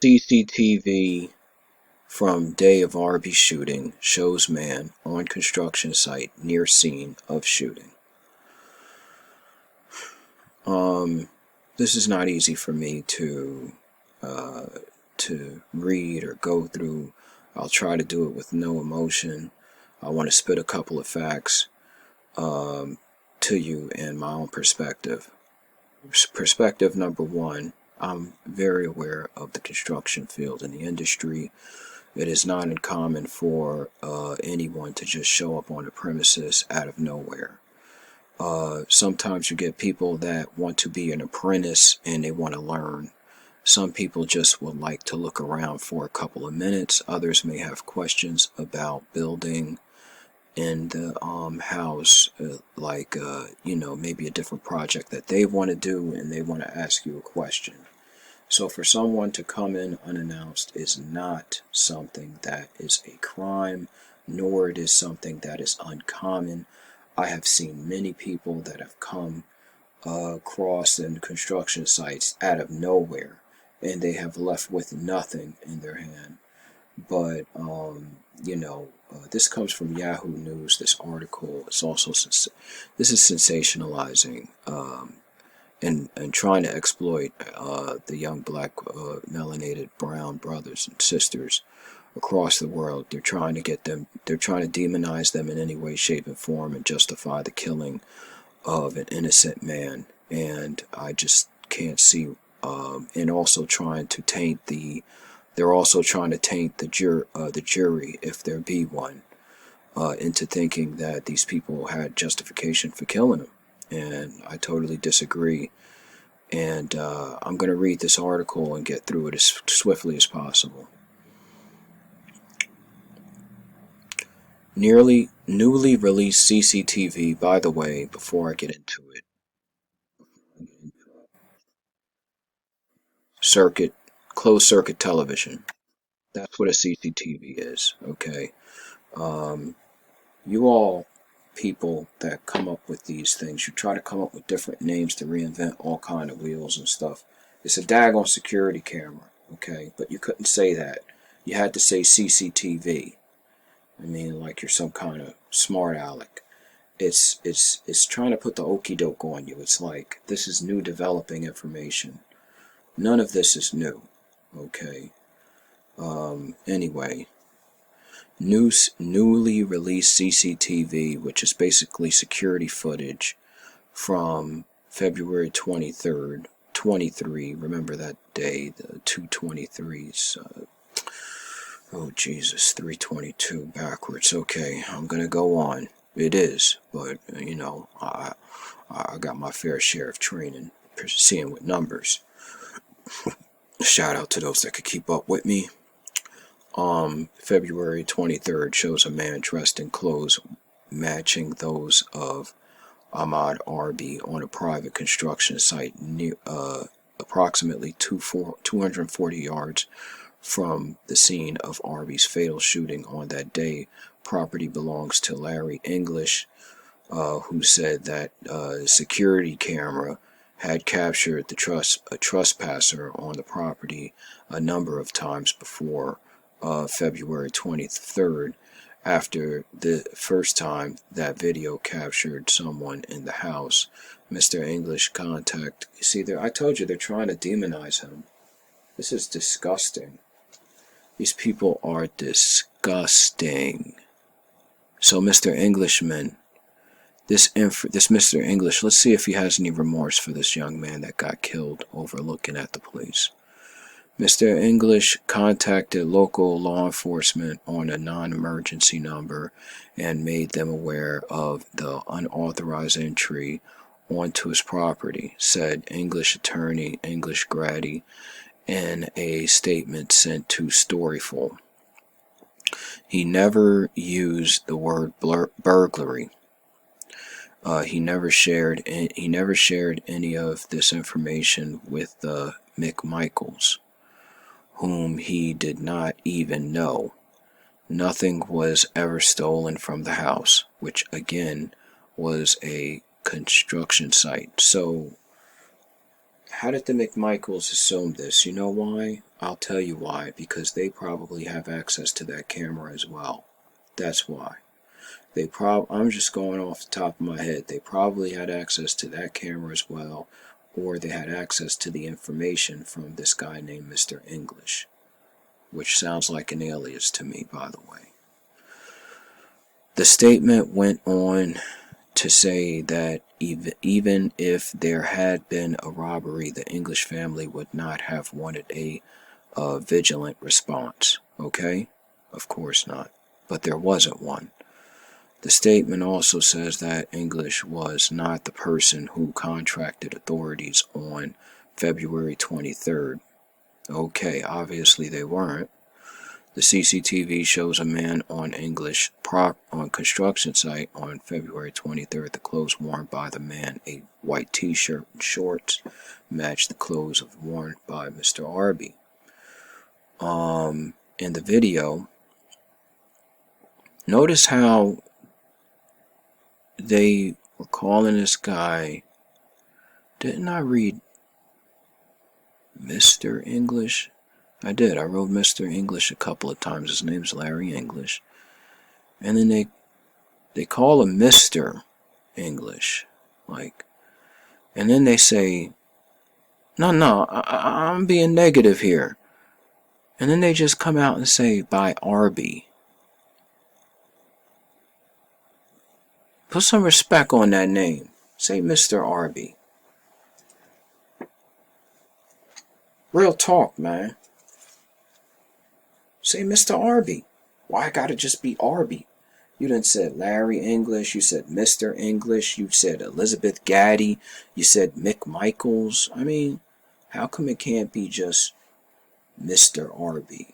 CCTV from day of Arbery shooting shows man on construction site near scene of shooting. This is not easy for me uh, to read or go through. I'll try to do it with no emotion. I want to spit a couple of facts to you and my own perspective. Perspective number one, I'm very aware of the construction field and the industry. It is not uncommon for anyone to just show up on the premises out of nowhere. Sometimes you get people that want to be an apprentice and they want to learn. Some people just would like to look around for a couple of minutes. Others may have questions about building in the house, maybe a different project that they want to do and they want to ask you a question. So for someone to come in unannounced is not something that is a crime, nor it is something that is uncommon. I have seen many people that have come across in construction sites out of nowhere, and they have left with nothing in their hand. But this comes from Yahoo News. This article is also this is sensationalizing and trying to exploit the young black melanated brown brothers and sisters across the world. They're trying to get them. They're trying to demonize them in any way, shape, and form, and justify the killing of an innocent man. And I just can't see. And also trying to taint the. They're also trying to taint the jury, if there be one, into thinking that these people had justification for killing him. And I totally disagree. And I'm going to read this article and get through it as swiftly as possible. Newly released CCTV, by the way, before I get into it, closed circuit television. That's what a CCTV is, okay? You all people that come up with these things, you try to come up with different names to reinvent all kind of wheels and stuff. It's a daggone security camera, okay? But you couldn't say that. You had to say CCTV. I mean, like you're some kind of smart aleck. It's trying to put the okey doke on you. It's like, this is new developing information. None of this is new, okay? Anyway, newly released CCTV, which is basically security footage from February 23rd, 23. Remember that day, the 223s. Oh Jesus, 322 backwards. Okay, I'm gonna go on. It is, but I got my fair share of training, seeing with numbers. Shout out to those that could keep up with me. February 23rd shows a man dressed in clothes matching those of Ahmaud Arbery on a private construction site near, approximately 240 yards from the scene of Arbery's fatal shooting on that day. Property belongs to Larry English, who said that a security camera had captured a trespasser on the property a number of times before February 23rd, after the first time that video captured someone in the house. Mr. English you see, I told you they're trying to demonize him. This is disgusting. These people are disgusting. So Mr. Englishman, this Mr. English, let's see if he has any remorse for this young man that got killed over looking at the police. Mr. English contacted local law enforcement on a non-emergency number and made them aware of the unauthorized entry onto his property, said English attorney English Grady in a statement sent to Storyful. He never used the word burglary. He never shared any of this information with Mick Michaels, whom he did not even know. Nothing was ever stolen from the house, which again was a construction site. So How did the McMichaels assume this? You know why? I'll tell you why. Because they probably have access to that camera as well. That's why. I'm just going off the top of my head. They probably had access to that camera as well, or they had access to the information from this guy named Mr. English, which sounds like an alias to me, by the way. The statement went on to say that even if there had been a robbery, the English family would not have wanted a vigilant response. Okay? Of course not. But there wasn't one. The statement also says that English was not the person who contracted authorities on February 23rd. Okay, obviously they weren't. The CCTV shows a man on on construction site on February 23rd. The clothes worn by the man, a white t-shirt and shorts, matched the clothes worn by Mr. Arbery. In the video, notice how they were calling this guy, didn't I read Mr. English? I did. I wrote Mr. English a couple of times. His name's Larry English. And then they call him Mr. English. And then they say, no, I'm being negative here. And then they just come out and say, by Arbery. Put some respect on that name. Say Mr. Arbery. Real talk, man. Say Mr. Arbery. Why I gotta just be Arbery? You done said Larry English, you said Mr. English, you said Elizabeth Gaddy, you said Mick Michaels. I mean, how come it can't be just Mr. Arbery?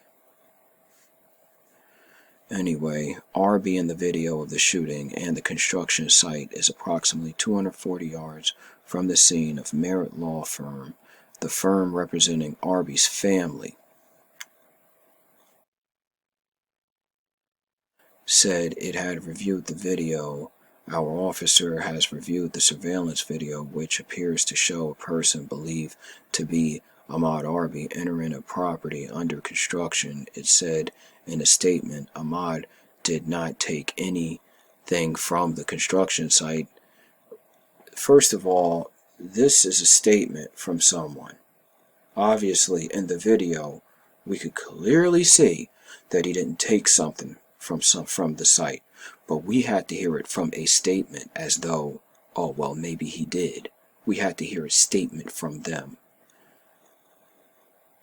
Anyway, Arbery in the video of the shooting and the construction site is approximately 240 yards from the scene of Merritt Law Firm, the firm representing Arbery's family. Said it had reviewed the video. Our officer has reviewed the surveillance video, which appears to show a person believed to be Ahmaud Arbery entering a property under construction. It said in a statement, Ahmaud did not take anything from the construction site. First of all, this is a statement from someone. Obviously, in the video, we could clearly see that he didn't take something from the site, but we had to hear it from a statement as though, oh well, maybe he did. We had to hear a statement from them.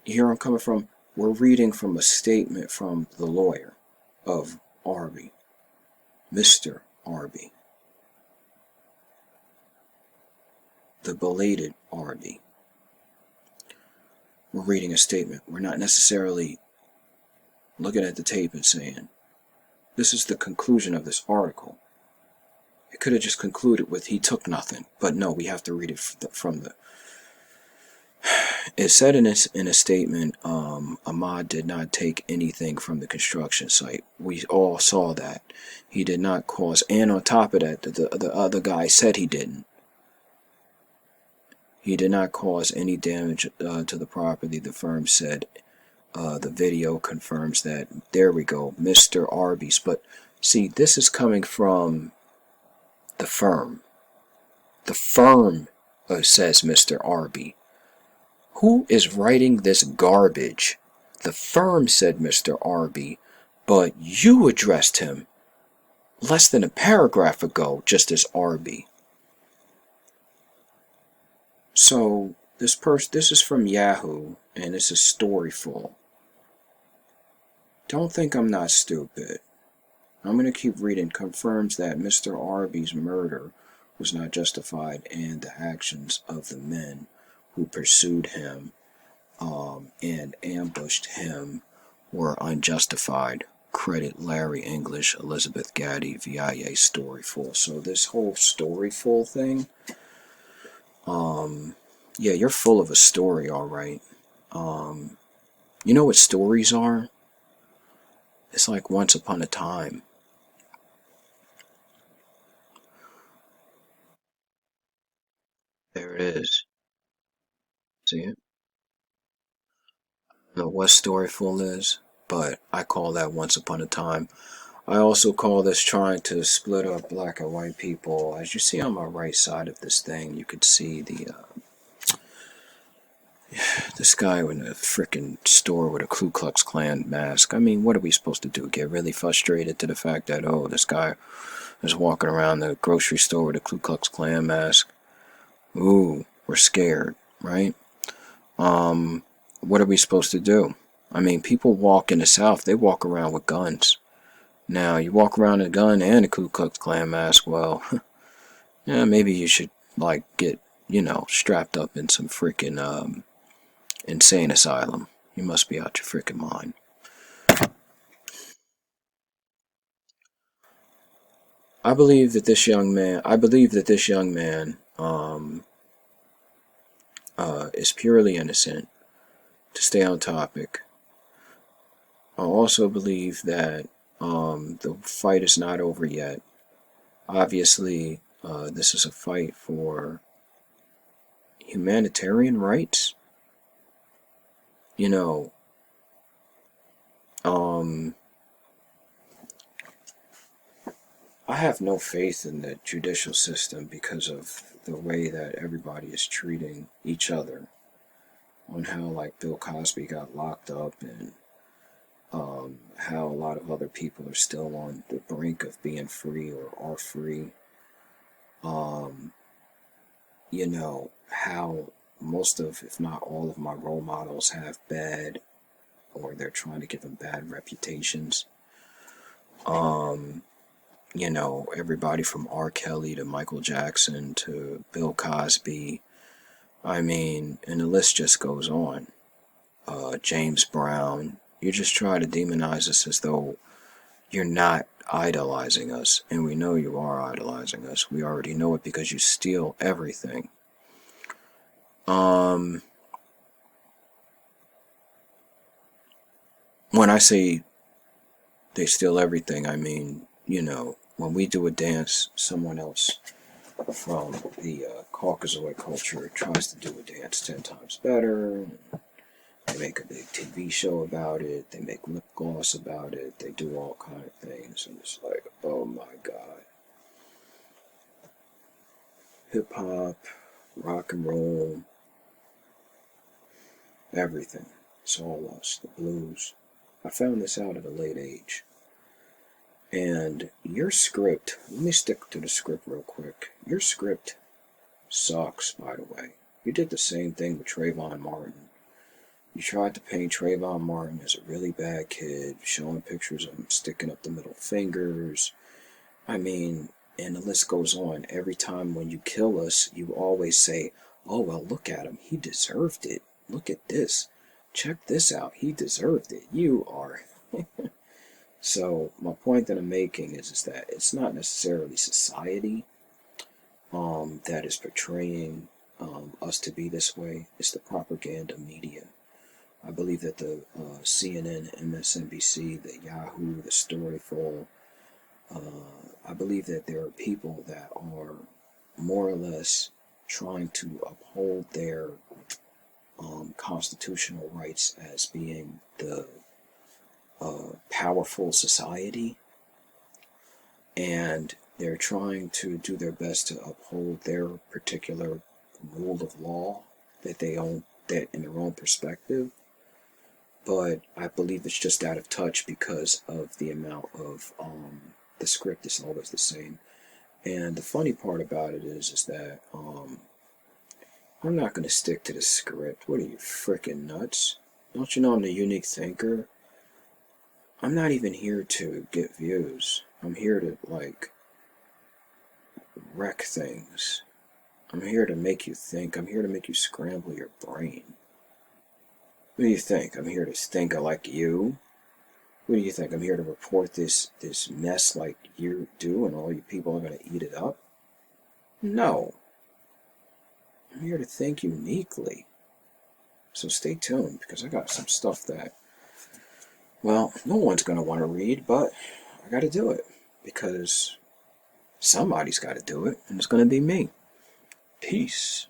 You hear where I'm coming from? We're reading from a statement from the lawyer of Arbery, Mr. Arbery, the belated Arbery. We're reading a statement. We're not necessarily looking at the tape and saying, this is the conclusion of this article. It could have just concluded with, he took nothing. But no, we have to read it from the... It said in a statement, Ahmaud did not take anything from the construction site. We all saw that. He did not cause... And on top of that, the other guy said he didn't. He did not cause any damage to the property, the firm said. The video confirms that. There we go, Mr. Arbery's. But see, this is coming from the firm. The firm says Mr. Arbery. Who is writing this garbage? The firm said Mr. Arbery, but you addressed him less than a paragraph ago just as Arbery. So this is from Yahoo, and this is Storyful. Don't think I'm not stupid. I'm going to keep reading. Confirms that Mr. Arbery's murder was not justified and the actions of the men who pursued him and ambushed him were unjustified. Credit Larry English, Elizabeth Gaddy, VIA Storyful. So this whole Storyful thing, yeah, you're full of a story, alright. You know what stories are? It's like Once Upon a Time. There it is. See it? I don't know what Storyful is, but I call that Once Upon a Time. I also call this trying to split up black and white people. As you see on my right side of this thing, you could see this guy in a freaking store with a Ku Klux Klan mask. I mean, what are we supposed to do? Get really frustrated to the fact that, oh, this guy is walking around the grocery store with a Ku Klux Klan mask? Ooh, we're scared, right? What are we supposed to do? I mean, people walk in the South, they walk around with guns. Now, you walk around with a gun and a Ku Klux Klan mask, well, yeah, maybe you should, like, get, strapped up in some freaking, insane asylum. You must be out your freaking mind. I believe that this young man, is purely innocent. To stay on topic, I also believe that, the fight is not over yet. Obviously, this is a fight for humanitarian rights. You know, um, I have no faith in the judicial system because of the way that everybody is treating each other. On how, like, Bill Cosby got locked up, and how a lot of other people are still on the brink of being free or are free. Um, how most of, if not all of my role models have bad, or they're trying to give them bad reputations. Um, everybody from R. Kelly to Michael Jackson to Bill Cosby. I mean, and the list just goes on. James Brown. You just try to demonize us as though you're not idolizing us, and we know you are idolizing us. We already know it because you steal everything. Um, when I say they steal everything, I mean, when we do a dance, someone else from the Caucasoid culture tries to do a dance 10 times better. They make a big TV show about it. They make lip gloss about it. They do all kind of things. And it's like, oh my God. Hip hop, rock and roll, everything. It's all us, the blues. I found this out at a late age. And your script, let me stick to the script real quick. Your script sucks, by the way. You did the same thing with Trayvon Martin. You tried to paint Trayvon Martin as a really bad kid, showing pictures of him sticking up the middle fingers. I mean, and the list goes on. Every time when you kill us, you always say, oh, well, look at him. He deserved it. Look at this. Check this out. He deserved it. You are. So my point that I'm making is that it's not necessarily society that is portraying us to be this way. It's the propaganda media. I believe that the CNN, MSNBC, the Yahoo, the Storyful, I believe that there are people that are more or less trying to uphold their constitutional rights as being the powerful society, and they're trying to do their best to uphold their particular rule of law that they own, that in their own perspective. But I believe it's just out of touch because of the amount of the script is always the same. And the funny part about it is that I'm not going to stick to the script. What are you, freaking nuts? Don't you know I'm the unique thinker? I'm not even here to get views. I'm here to, like, wreck things. I'm here to make you think. I'm here to make you scramble your brain. What do you think? I'm here to think like you? What do you think? I'm here to report this mess like you do, and all you people are going to eat it up? No. I'm here to think uniquely. So stay tuned, because I got some stuff that, well, no one's going to want to read, but I got to do it, because somebody's got to do it, and it's going to be me. Peace.